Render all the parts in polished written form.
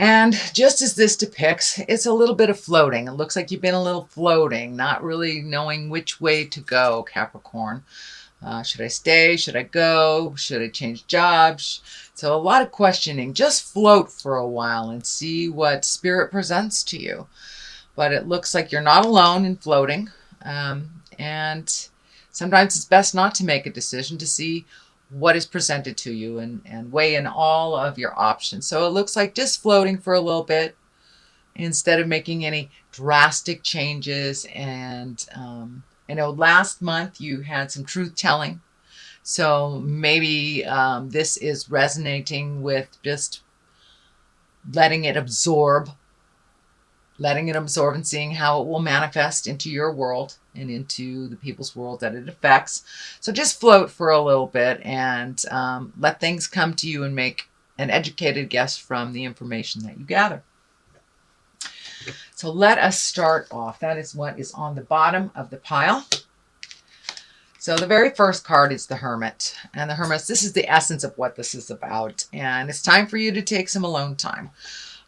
And just as this depicts, it's a little bit of floating. It looks like you've been a little floating, not really knowing which way to go, Capricorn. Should I stay? Should I go? Should I change jobs? So a lot of questioning. Just float for a while and see what spirit presents to you. But it looks like you're not alone in floating. And sometimes it's best not to make a decision, to see what is presented to you and weigh in all of your options. So it looks like just floating for a little bit instead of making any drastic changes. And I know last month you had some truth telling. So maybe this is resonating with just letting it absorb and seeing how it will manifest into your world and into the people's world that it affects. So just float for a little bit and let things come to you and make an educated guess from the information that you gather. So let us start off. That is what is on the bottom of the pile. So the very first card is the Hermit. And the Hermit, this is the essence of what this is about. And it's time for you to take some alone time.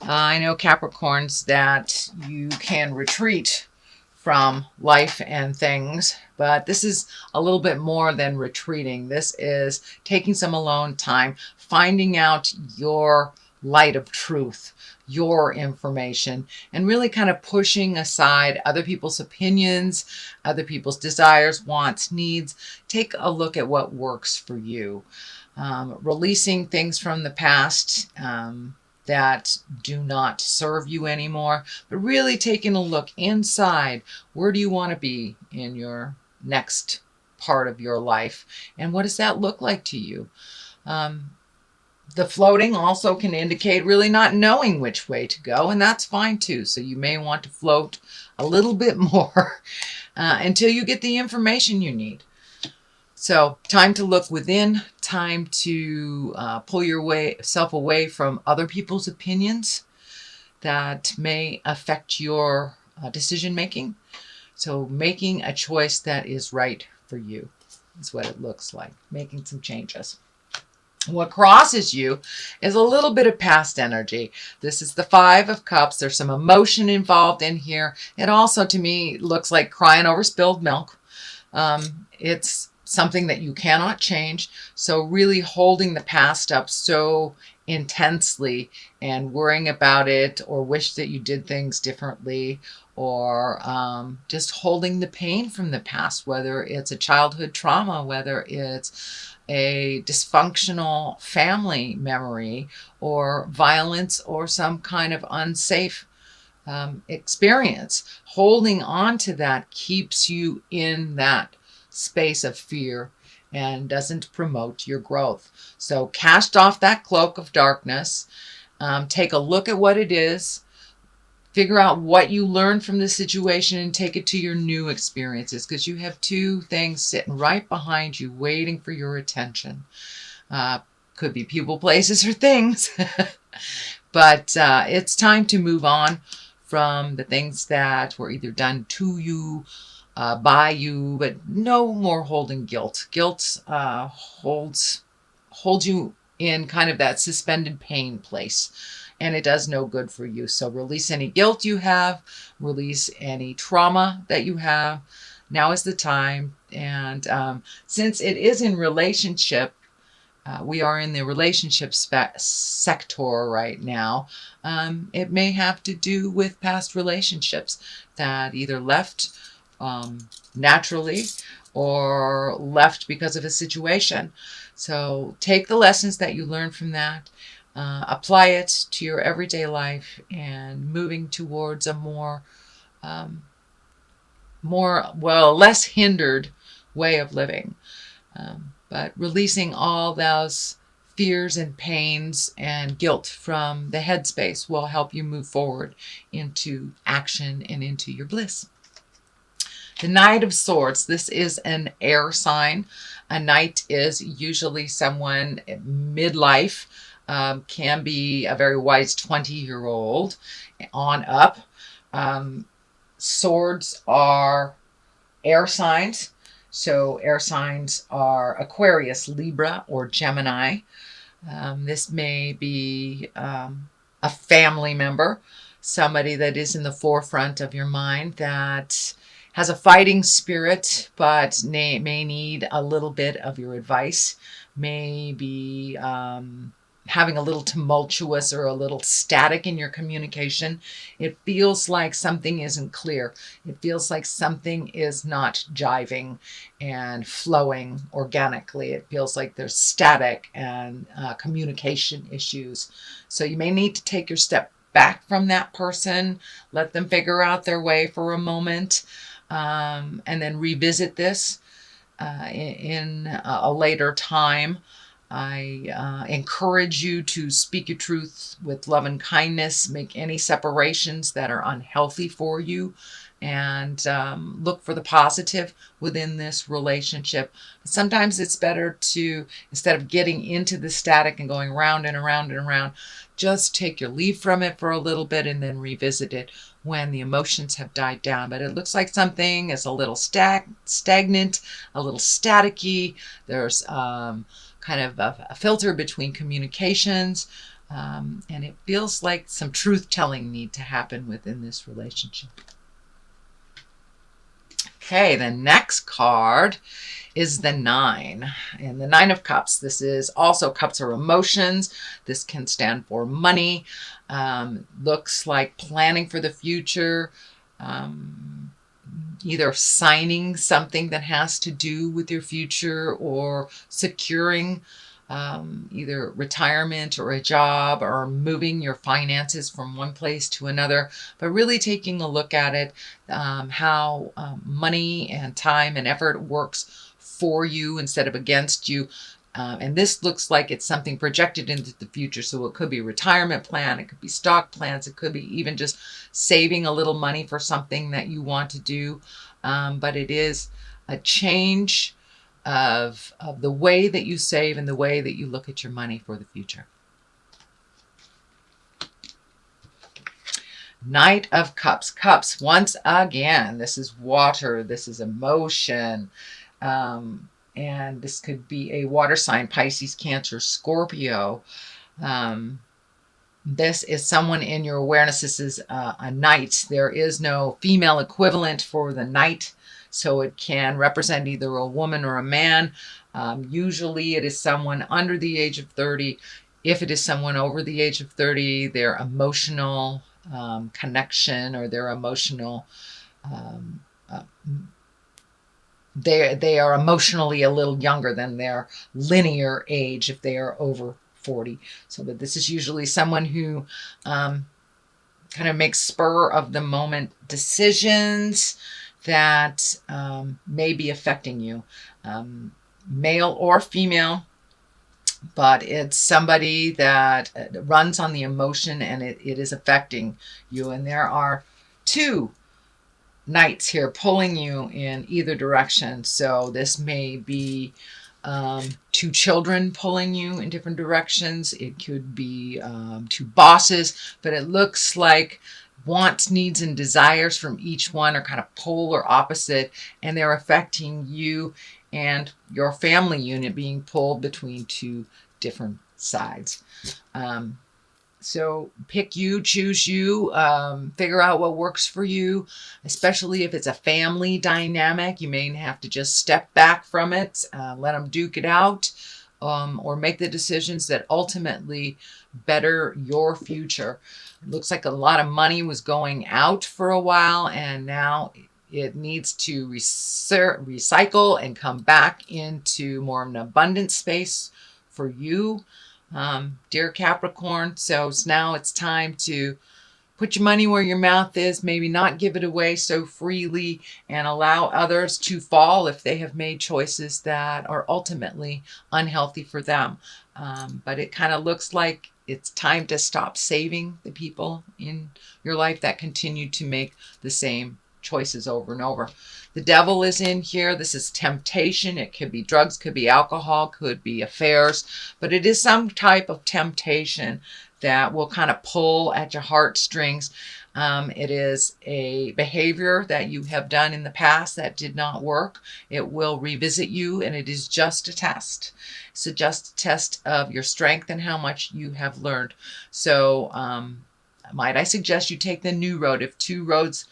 I know, Capricorns, that you can retreat from life and things, but this is a little bit more than retreating. This is taking some alone time, finding out your light of truth, your information, and really kind of pushing aside other people's opinions, other people's desires, wants, needs. Take a look at what works for you. Releasing things from the past that do not serve you anymore, but really taking a look inside. Where do you want to be in your next part of your life? And what does that look like to you? The floating also can indicate really not knowing which way to go, and that's fine too. So you may want to float a little bit more until you get the information you need. So time to look within, time to pull yourself away from other people's opinions that may affect your decision making. So making a choice that is right for you is what it looks like, making some changes. What crosses you is a little bit of past energy. This is the Five of Cups. There's some emotion involved in here. It also, to me, looks like crying over spilled milk. It's something that you cannot change. So really holding the past up so intensely and worrying about it, or wish that you did things differently, or just holding the pain from the past, whether it's a childhood trauma, whether it's a dysfunctional family memory, or violence, or some kind of unsafe experience. Holding on to that keeps you in that space of fear and doesn't promote your growth. So cast off that cloak of darkness. Take a look at what it is. Figure out what you learned from the situation and take it to your new experiences, because you have two things sitting right behind you waiting for your attention. Could be people, places, or things. But it's time to move on from the things that were either done to you, by you, but no more holding guilt. Guilt holds you in kind of that suspended pain place, and it does no good for you. So release any guilt you have, release any trauma that you have. Now is the time. And since it is in relationship, we are in the relationship sector right now. It may have to do with past relationships that either left naturally or left because of a situation. So take the lessons that you learned from that, apply it to your everyday life, and moving towards a less hindered way of living. But releasing all those fears and pains and guilt from the headspace will help you move forward into action and into your bliss. The Knight of Swords, this is an air sign. A knight is usually someone midlife, can be a very wise 20-year-old on up. Swords are air signs. So air signs are Aquarius, Libra, or Gemini. This may be a family member, somebody that is in the forefront of your mind that has a fighting spirit, but may need a little bit of your advice, may be having a little tumultuous or a little static in your communication. It feels like something isn't clear. It feels like something is not jiving and flowing organically. It feels like there's static and communication issues. So you may need to take your step back from that person, let them figure out their way for a moment, and then revisit this in a later time. I encourage you to speak your truth with love and kindness, make any separations that are unhealthy for you, and look for the positive within this relationship. Sometimes it's better to, instead of getting into the static and going round and around and around, just take your leave from it for a little bit and then revisit it when the emotions have died down. But it looks like something is a little stagnant, a little staticky. There's kind of a filter between communications, and it feels like some truth-telling need to happen within this relationship. Okay, the next card is the 9, and the 9 of Cups. This is also cups are emotions. This can stand for money. Looks like planning for the future, either signing something that has to do with your future or securing either retirement or a job or moving your finances from one place to another, but really taking a look at it, how money and time and effort works for you instead of against you. And this looks like it's something projected into the future. So it could be a retirement plan, it could be stock plans, it could be even just saving a little money for something that you want to do. But it is a change of the way that you save and the way that you look at your money for the future. Knight of Cups. Cups, once again, this is water, this is emotion. And this could be a water sign, Pisces, Cancer, Scorpio. This is someone in your awareness. This is a knight. There is no female equivalent for the knight, so it can represent either a woman or a man. Usually it is someone under the age of 30. If it is someone over the age of 30, their emotional connection or their emotional they are emotionally a little younger than their linear age if they are over 40. So but this is usually someone who kind of makes spur of the moment decisions that may be affecting you, male or female, but it's somebody that runs on the emotion and it is affecting you. And there are 2 knights here pulling you in either direction. So this may be 2 children pulling you in different directions. It could be 2 bosses, but it looks like wants, needs, and desires from each one are kind of polar opposite, and they're affecting you and your family unit being pulled between 2 different sides. So pick you, choose you, figure out what works for you, especially if it's a family dynamic. You may have to just step back from it, let them duke it out, or make the decisions that ultimately better your future. It looks like a lot of money was going out for a while, and now it needs to recycle and come back into more of an abundant space for you. Dear Capricorn, so now it's time to put your money where your mouth is, maybe not give it away so freely, and allow others to fall if they have made choices that are ultimately unhealthy for them. But it kind of looks like it's time to stop saving the people in your life that continue to make the same choices over and over. The devil is in here. This is temptation. It could be drugs, could be alcohol, could be affairs, but it is some type of temptation that will kind of pull at your heartstrings. It is a behavior that you have done in the past that did not work. It will revisit you, and it is just a test. It's just a test of your strength and how much you have learned. So might I suggest you take the new road. If two roads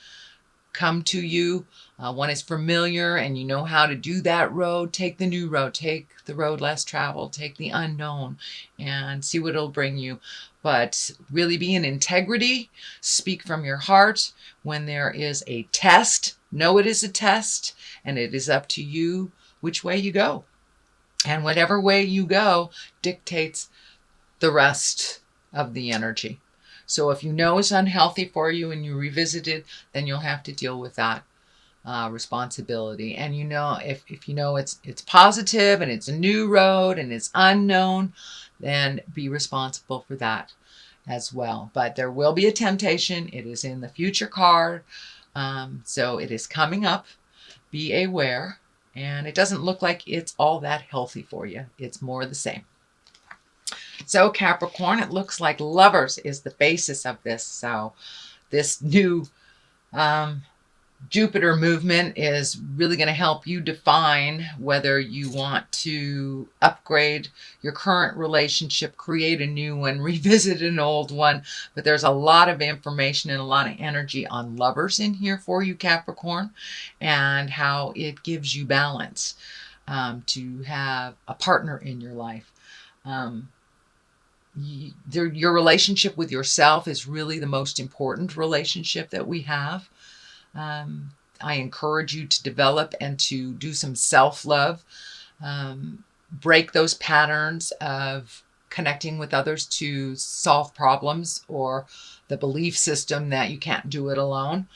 come to you, one is familiar and you know how to do that road, take the new road. Take the road less traveled. Take the unknown and see what it'll bring you. But really be in integrity. Speak from your heart. When there is a test, know it is a test, and it is up to you which way you go. And whatever way you go dictates the rest of the energy. So if you know it's unhealthy for you and you revisit it, then you'll have to deal with that responsibility. And you know, if you know it's positive and it's a new road and it's unknown, then be responsible for that as well. But there will be a temptation. It is in the future card. So it is coming up. Be aware. And it doesn't look like it's all that healthy for you. It's more the same. So Capricorn, it looks like Lovers is the basis of this. So this new Jupiter movement is really going to help you define whether you want to upgrade your current relationship, create a new one, revisit an old one. But there's a lot of information and a lot of energy on Lovers in here for you, Capricorn, and how it gives you balance to have a partner in your life. Your relationship with yourself is really the most important relationship that we have. I encourage you to develop and to do some self-love. Break those patterns of connecting with others to solve problems, or the belief system that you can't do it alone.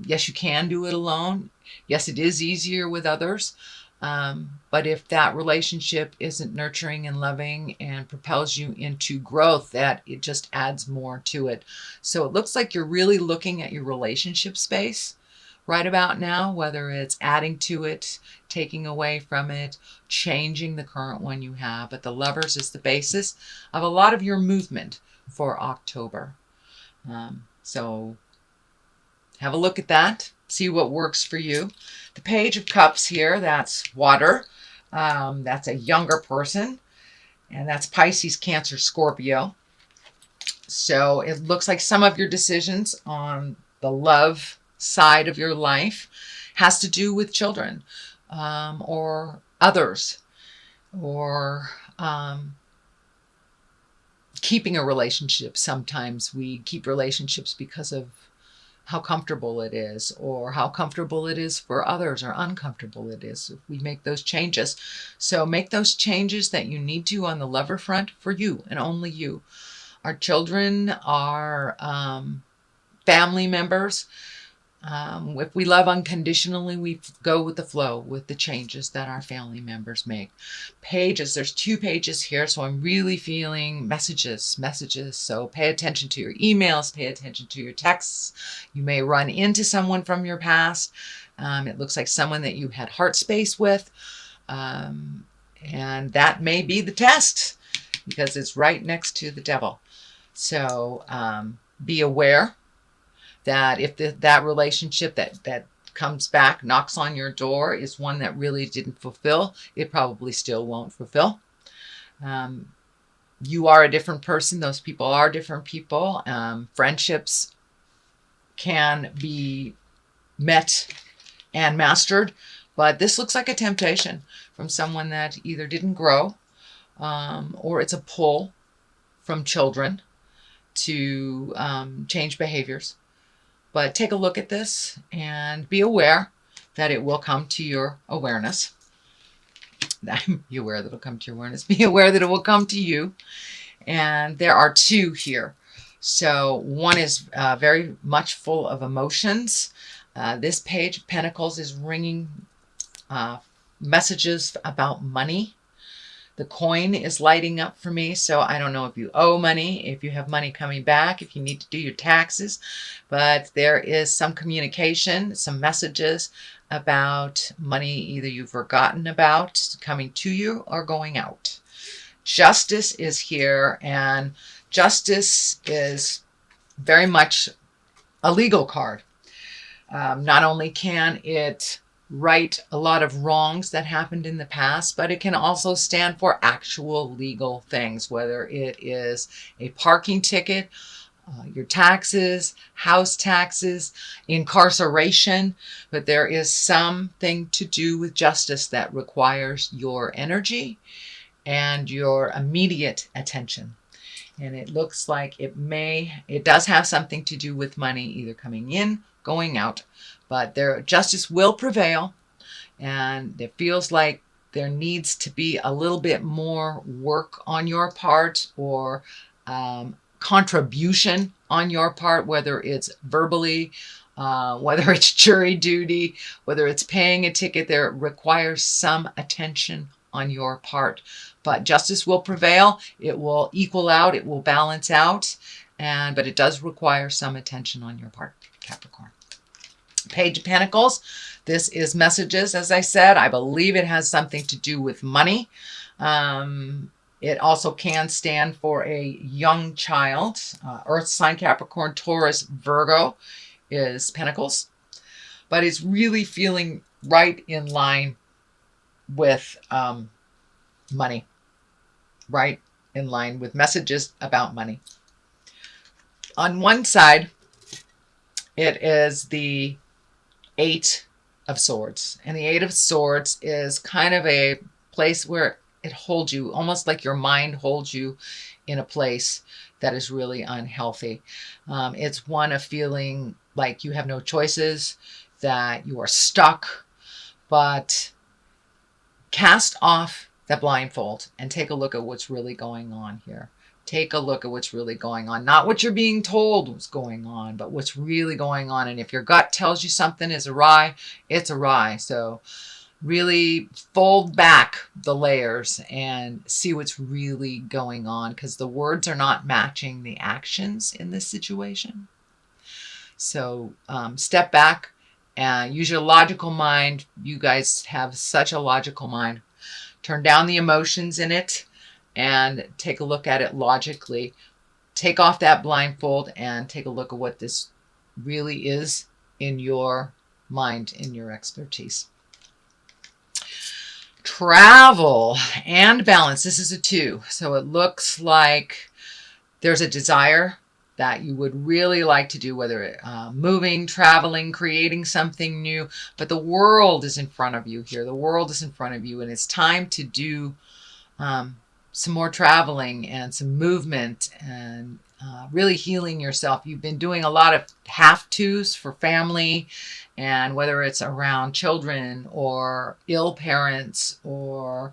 Yes, you can do it alone. Yes, it is easier with others. But if that relationship isn't nurturing and loving and propels you into growth, that it just adds more to it. So it looks like you're really looking at your relationship space right about now, whether it's adding to it, taking away from it, changing the current one you have. But the Lovers is the basis of a lot of your movement for October. So have a look at that. See what works for you. The Page of Cups here, that's water. That's a younger person. And that's Pisces, Cancer, Scorpio. So it looks like some of your decisions on the love side of your life has to do with children or others, or keeping a relationship. Sometimes we keep relationships because of how comfortable it is, or how comfortable it is for others, or uncomfortable it is if we make those changes. So make those changes that you need to on the lover front for you and only you. Our children, our family members, if we love unconditionally, we go with the flow with the changes that our family members make. Pages, there's 2 pages here, so I'm really feeling messages. So pay attention to your emails, pay attention to your texts. You may run into someone from your past. It looks like someone that you had heart space with. And that may be the test, because it's right next to the devil. So be aware that if that relationship that comes back, knocks on your door, is one that really didn't fulfill, it probably still won't fulfill. You are a different person. Those people are different people. Friendships can be met and mastered, but this looks like a temptation from someone that either didn't grow, or it's a pull from children to change behaviors. But take a look at this and be aware that it will come to your awareness. Be aware that it'll come to your awareness. Be aware that it will come to you. And there are 2 here. So one is very much full of emotions. This Page of Pentacles is ringing messages about money. The coin is lighting up for me, so I don't know if you owe money, if you have money coming back, if you need to do your taxes, but there is some communication, some messages about money either you've forgotten about coming to you or going out. Justice is here, and justice is very much a legal card. Not only can it right a lot of wrongs that happened in the past, but it can also stand for actual legal things, whether it is a parking ticket, your taxes, house taxes, incarceration, but there is something to do with justice that requires your energy and your immediate attention. And it looks like it does have something to do with money, either coming in, going out, but justice will prevail, and it feels like there needs to be a little bit more work on your part, or contribution on your part, whether it's verbally, whether it's jury duty, whether it's paying a ticket. There requires some attention on your part, but justice will prevail. It will equal out, it will balance out, but it does require some attention on your part, Capricorn. Page of Pentacles. This is messages, as I said. I believe it has something to do with money. It also can stand for a young child. Earth sign, Capricorn, Taurus, Virgo is Pentacles. But it's really feeling right in line with money. Right in line with messages about money. On one side, it is the Eight of Swords. And the Eight of Swords is kind of a place where it holds you, almost like your mind holds you in a place that is really unhealthy. It's one of feeling like you have no choices, that you are stuck, but cast off that blindfold and take a look at what's really going on here. Take a look at what's really going on. Not what you're being told was going on, but what's really going on. And if your gut tells you something is awry, it's awry. So really fold back the layers and see what's really going on, because the words are not matching the actions in this situation. So step back and use your logical mind. You guys have such a logical mind. Turn down the emotions in it and take a look at it logically. Take off that blindfold and take a look at what this really is in your mind, in your expertise. Travel and balance. This is a 2. So it looks like there's a desire that you would really like to do, whether moving, traveling, creating something new. But the world is in front of you here. The world is in front of you, and it's time to do some more traveling and some movement and really healing yourself. You've been doing a lot of have-tos for family, and whether it's around children or ill parents or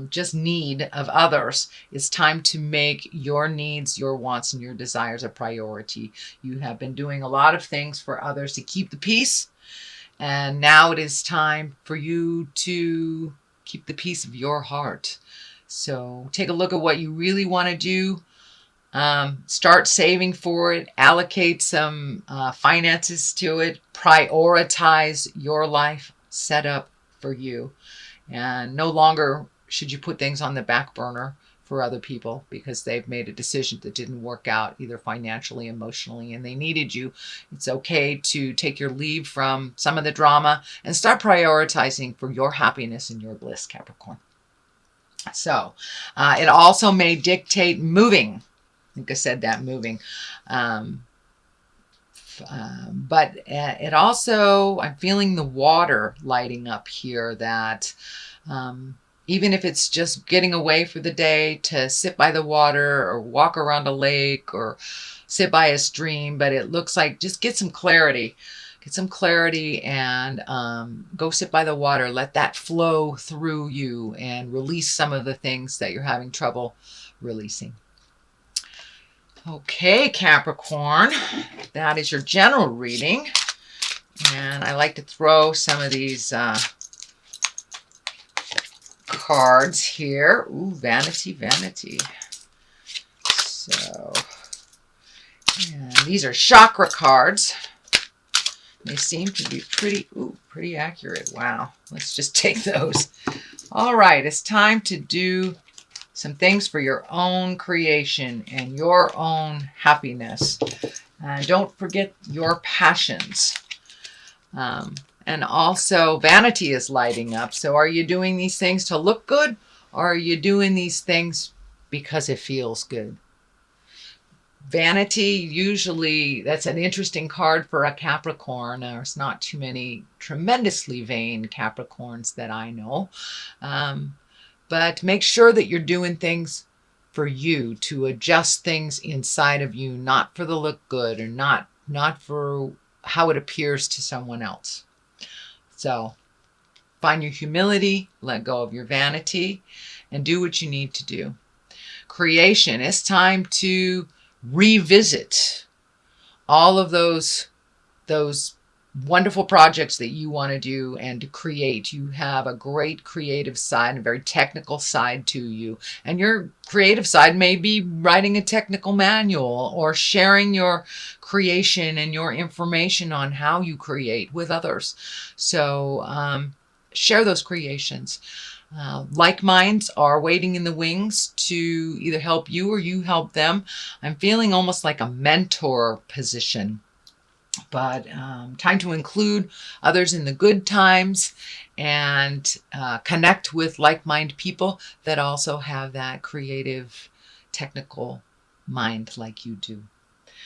just need of others, it's time to make your needs, your wants, and your desires a priority. You have been doing a lot of things for others to keep the peace, and now it is time for you to keep the peace of your heart. So take a look at what you really want to do. Start saving for it. Allocate some finances to it. Prioritize your life set up for you. And no longer should you put things on the back burner for other people because they've made a decision that didn't work out, either financially, emotionally, and they needed you. It's okay to take your leave from some of the drama and start prioritizing for your happiness and your bliss, Capricorn. So it also may dictate moving. I think I said that, moving. But it also, I'm feeling the water lighting up here, that even if it's just getting away for the day to sit by the water or walk around a lake or sit by a stream, but it looks like just get some clarity. Get some clarity and go sit by the water. Let that flow through you and release some of the things that you're having trouble releasing. Okay, Capricorn, that is your general reading. And I like to throw some of these cards here. Ooh, vanity, vanity. So, and these are chakra cards. They seem to be pretty accurate. Wow. Let's just take those. All right. It's time to do some things for your own creation and your own happiness. And don't forget your passions. And also vanity is lighting up. So are you doing these things to look good, or are you doing these things because it feels good? Vanity, usually that's an interesting card for a Capricorn. There's not too many tremendously vain Capricorns that I know. But make sure that you're doing things for you, to adjust things inside of you, not for the look good, or not for how it appears to someone else. So find your humility, let go of your vanity, and do what you need to do. Creation, it's time to revisit all of those wonderful projects that you want to do and to create. You have a great creative side, a very technical side to you. And your creative side may be writing a technical manual or sharing your creation and your information on how you create with others. So share those creations. Like minds are waiting in the wings to either help you or you help them. I'm feeling almost like a mentor position, but time to include others in the good times and connect with like-minded people that also have that creative, technical mind like you do.